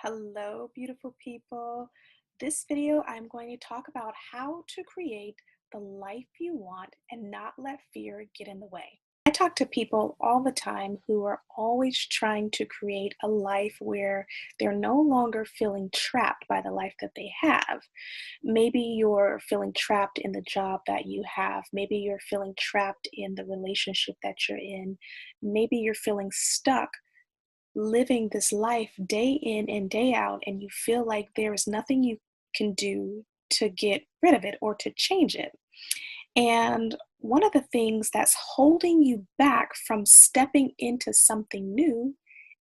Hello, beautiful people. This video, I'm going to talk about how to create the life you want and not let fear get in the way. I talk to people all the time who are always trying to create a life where they're no longer feeling trapped by the life that they have. Maybe you're feeling trapped in the job that you have. Maybe you're feeling trapped in the relationship that you're in. Maybe you're feeling stuck living this life day in and day out, and you feel like there is nothing you can do to get rid of it or to change it. And one of the things that's holding you back from stepping into something new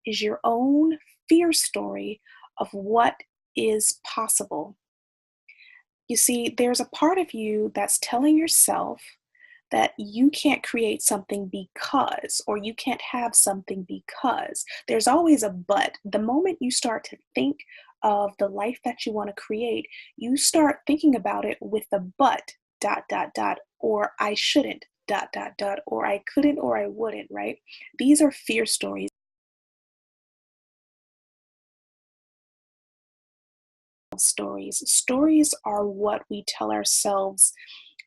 is your own fear story of what is possible. You see, there's a part of you that's telling yourself that you can't create something because, or you can't have something because. There's always a but. The moment you start to think of the life that you want to create, you start thinking about it with the but, dot, dot, dot, or I shouldn't, dot, dot, dot, or I couldn't, or I wouldn't, right? These are fear stories. Stories are what we tell ourselves,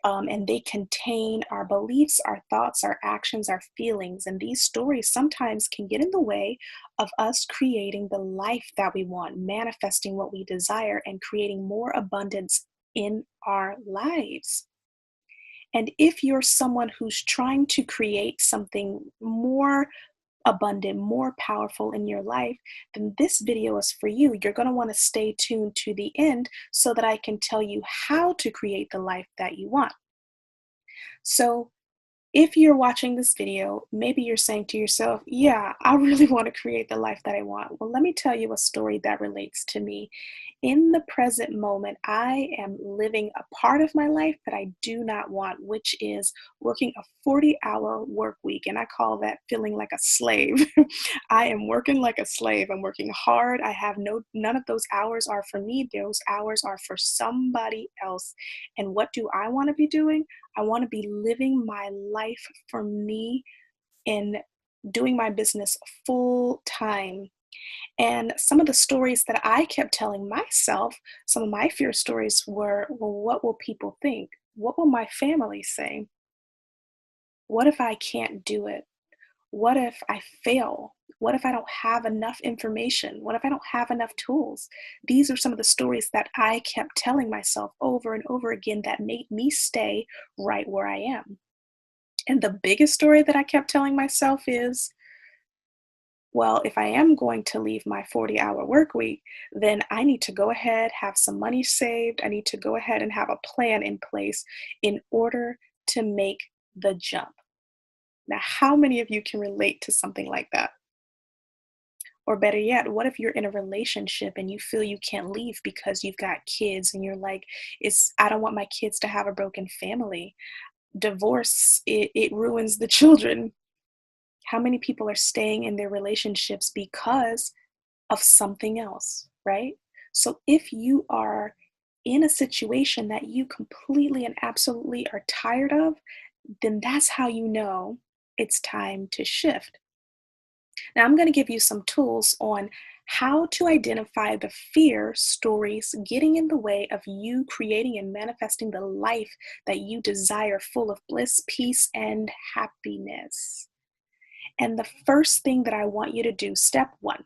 and they contain our beliefs, our thoughts, our actions, our feelings. And these stories sometimes can get in the way of us creating the life that we want, manifesting what we desire, and creating more abundance in our lives. And if you're someone who's trying to create something more abundant, more powerful in your life, then this video is for you. You're going to want to stay tuned to the end so that I can tell you how to create the life that you want. So, if you're watching this video, maybe you're saying to yourself, yeah, I really want to create the life that I want. Well, let me tell you a story that relates to me. In the present moment, I am living a part of my life that I do not want, which is working a 40-hour work week. And I call that feeling like a slave. I am working like a slave. I'm working hard. I have none of those hours are for me. Those hours are for somebody else. And what do I want to be doing? I want to be living my life for me and doing my business full time. And some of the stories that I kept telling myself, some of my fear stories were, well, what will people think? What will my family say? What if I can't do it? What if I fail? What if I don't have enough information? What if I don't have enough tools? These are some of the stories that I kept telling myself over and over again that made me stay right where I am. And the biggest story that I kept telling myself is, well, if I am going to leave my 40-hour work week, then I need to go ahead, have some money saved. I need to go ahead and have a plan in place in order to make the jump. Now, how many of you can relate to something like that? Or better yet, what if you're in a relationship and you feel you can't leave because you've got kids and you're like, I don't want my kids to have a broken family. Divorce, it ruins the children. How many people are staying in their relationships because of something else, right? So if you are in a situation that you completely and absolutely are tired of, then that's how you know it's time to shift. Now, I'm going to give you some tools on how to identify the fear stories getting in the way of you creating and manifesting the life that you desire, full of bliss, peace, and happiness. And the first thing that I want you to do, step one,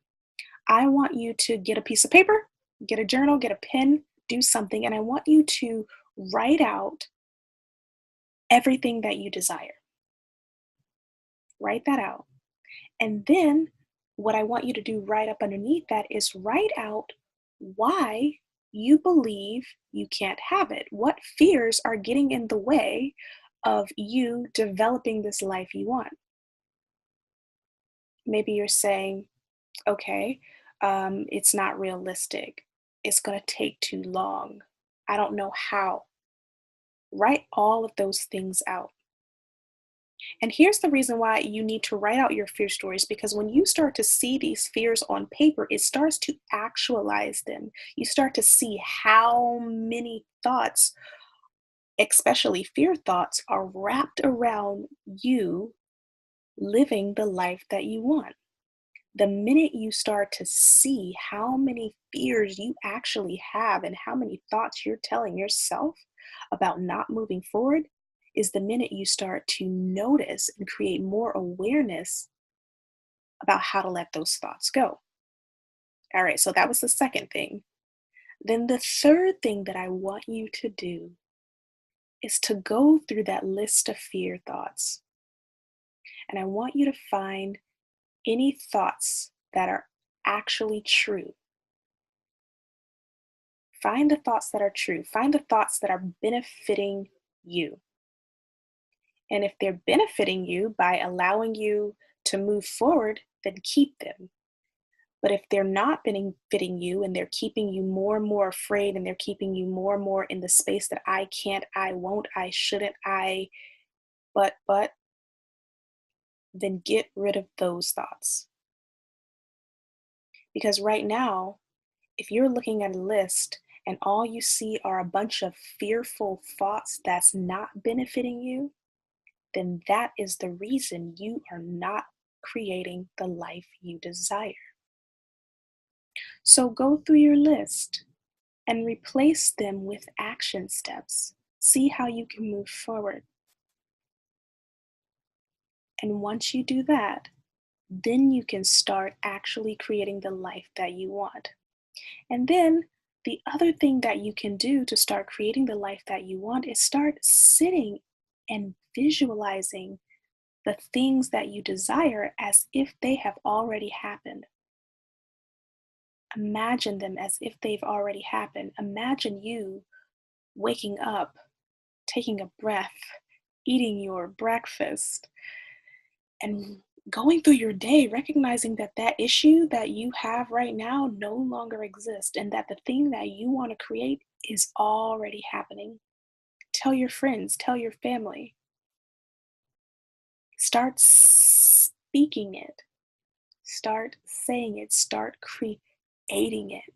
I want you to get a piece of paper, get a journal, get a pen, do something, and I want you to write out everything that you desire. Write that out. And then what I want you to do right up underneath that is write out why you believe you can't have it. What fears are getting in the way of you developing this life you want? Maybe you're saying, okay, it's not realistic. It's going to take too long. I don't know how. Write all of those things out. And here's the reason why you need to write out your fear stories, because when you start to see these fears on paper, it starts to actualize them. You start to see how many thoughts, especially fear thoughts, are wrapped around you living the life that you want. The minute you start to see how many fears you actually have and how many thoughts you're telling yourself about not moving forward, is the minute you start to notice and create more awareness about how to let those thoughts go. All right, so that was the second thing. Then the third thing that I want you to do is to go through that list of fear thoughts. And I want you to find any thoughts that are actually true. Find the thoughts that are true. Find the thoughts that are benefiting you. And if they're benefiting you by allowing you to move forward, then keep them. But if they're not benefiting you and they're keeping you more and more afraid and they're keeping you more and more in the space that I can't, I won't, I shouldn't, but, then get rid of those thoughts. Because right now, if you're looking at a list and all you see are a bunch of fearful thoughts that's not benefiting you, then that is the reason you are not creating the life you desire. So go through your list and replace them with action steps. See how you can move forward. And once you do that, then you can start actually creating the life that you want. And then the other thing that you can do to start creating the life that you want is start sitting and visualizing the things that you desire as if they have already happened. Imagine them as if they've already happened. Imagine you waking up, taking a breath, eating your breakfast, and going through your day, recognizing that that issue that you have right now no longer exists and that the thing that you want to create is already happening. Tell your friends, tell your family. Start speaking it. Start saying it. Start creating it.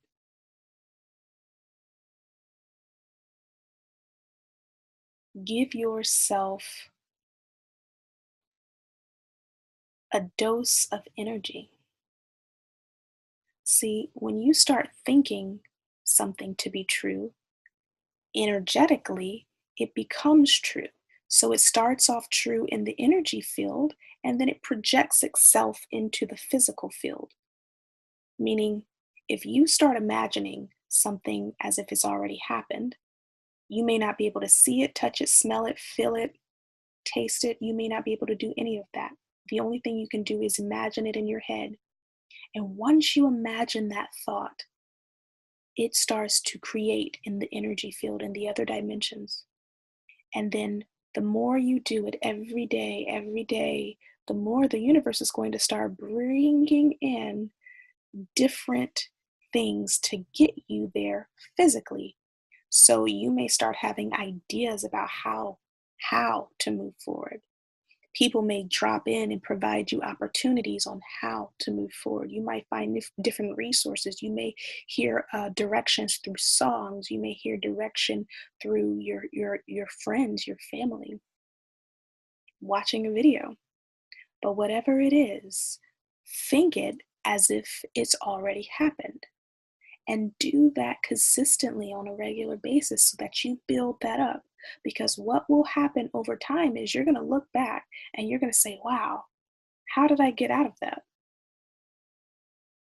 Give yourself a dose of energy. See, when you start thinking something to be true, energetically, it becomes true. So it starts off true in the energy field and then it projects itself into the physical field. Meaning, if you start imagining something as if it's already happened, you may not be able to see it, touch it, smell it, feel it, taste it. You may not be able to do any of that. The only thing you can do is imagine it in your head. And once you imagine that thought, it starts to create in the energy field in the other dimensions. And then the more you do it every day, the more the universe is going to start bringing in different things to get you there physically. So you may start having ideas about how to move forward. People may drop in and provide you opportunities on how to move forward. You might find different resources. You may hear directions through songs. You may hear direction through your friends, your family, watching a video. But whatever it is, think it as if it's already happened. And do that consistently on a regular basis so that you build that up. Because what will happen over time is you're going to look back and you're going to say, wow, how did I get out of that?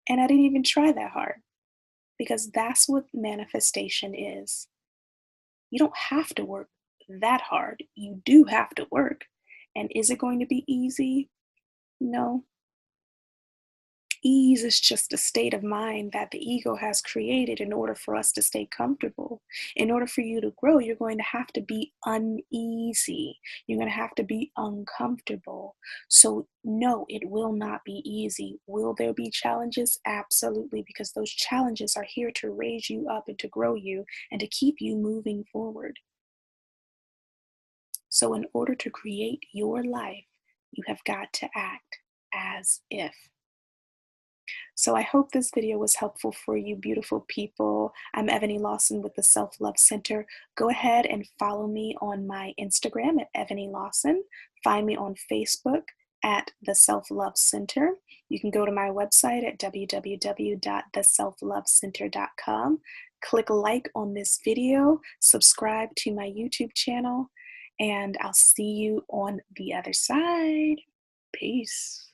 And I didn't even try that hard. Because that's what manifestation is. You don't have to work that hard. You do have to work. And is it going to be easy? No. Ease is just a state of mind that the ego has created in order for us to stay comfortable. In order for you to grow, you're going to have to be uneasy. You're going to have to be uncomfortable. So, no, it will not be easy. Will there be challenges? Absolutely, because those challenges are here to raise you up and to grow you and to keep you moving forward. So, in order to create your life, you have got to act as if. So I hope this video was helpful for you, beautiful people. I'm Evanye Lawson with the Self-Love Center. Go ahead and follow me on my Instagram at Evanye Lawson. Find me on Facebook, at the Self Love Center. You can go to my website at www.theselflovecenter.com. Click like on this video, subscribe to my YouTube channel, and I'll see you on the other side. Peace.